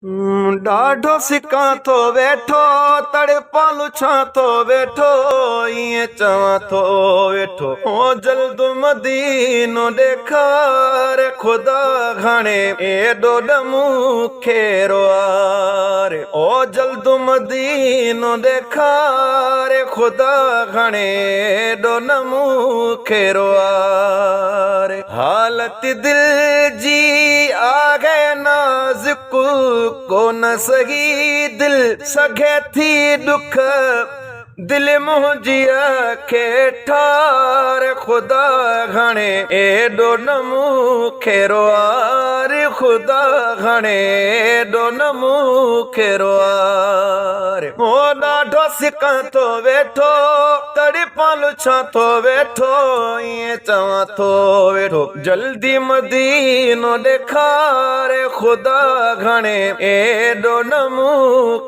ॾाढो सिकां थो वेठो तड़पालू छा थो वेठो ईअं चवां थो वेठो ओ जल्द मदीनो ॾेखार ख़ुदा घणे एॾो ॾमू खेरो आरे ओ जल्द मदीनो ॾेखार ख़ुदा घणे एॾो ॾमू खेरो आरे हालत दिल जी आगे नाज़ुक को न सही दिल सघे थी दुख दिल मुंहिंजी खे ठार ख़ुदा घणे एॾो ॾमू खेरो आरे ख़ुदा घणे एॾो ॾमू खेरो आरे ओ ॾाढो सिकां थो वेठो तड़पालू छा थो वेठो ईअं चवां थो वेठो जल्दी मदीनो ॾेखारे ख़ुदा घणे एॾो ॾमू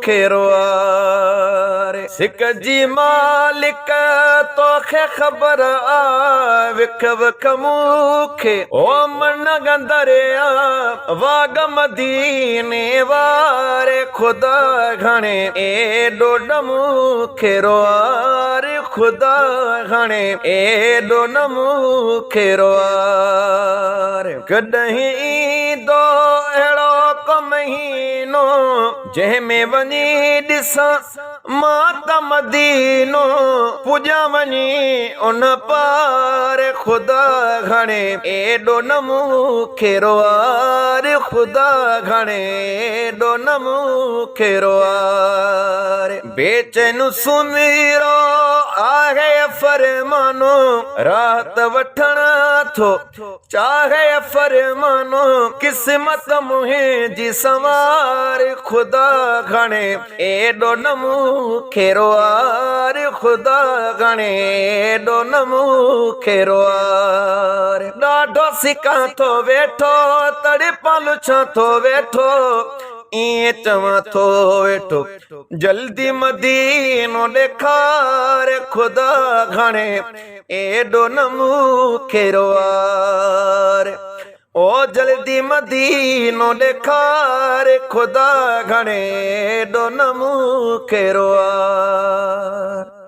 खेरो आरे सिक जी मालिक तोखे ख़बर आ विख विख मूंखे ओ मन गंदरिया वाग मदीने वारे ख़ुदा घणे एॾो ॾमू खेरो आरे ख़ुदा घणे एॾो ॾमू खेरो आरे कॾहिं ईंदो अहिड़ो को महीनो जंहिंमें वञी ॾिसां मां त मदीनो पुॼा वञी उन पार ख़ुदा घणे एॾो ॾमू खेरो आरे ख़ुदा घणे एॾो ॾमू खेरो आरे बेचैन सुमीरो आहे फरमानो रात वठण थो चाहे फरमानो क़िस्मत मुंहिंजी सवार ख़ुदा घणे एॾो ॾमू खेरो आरे ख़ुदा घणे एॾो ॾमू खेरो आरे ॾाढो सिकां थो वेठो तड़पालू छा थो वेठो ईअं चवां थो वेठो जल्दी मदीनो ॾेखारे ख़ुदा घणे एॾो ॾमू खेरो आरे ओ जल्दी मदीनो ॾेखारे ख़ुदा घणे एॾो ॾमू खेरो आरे।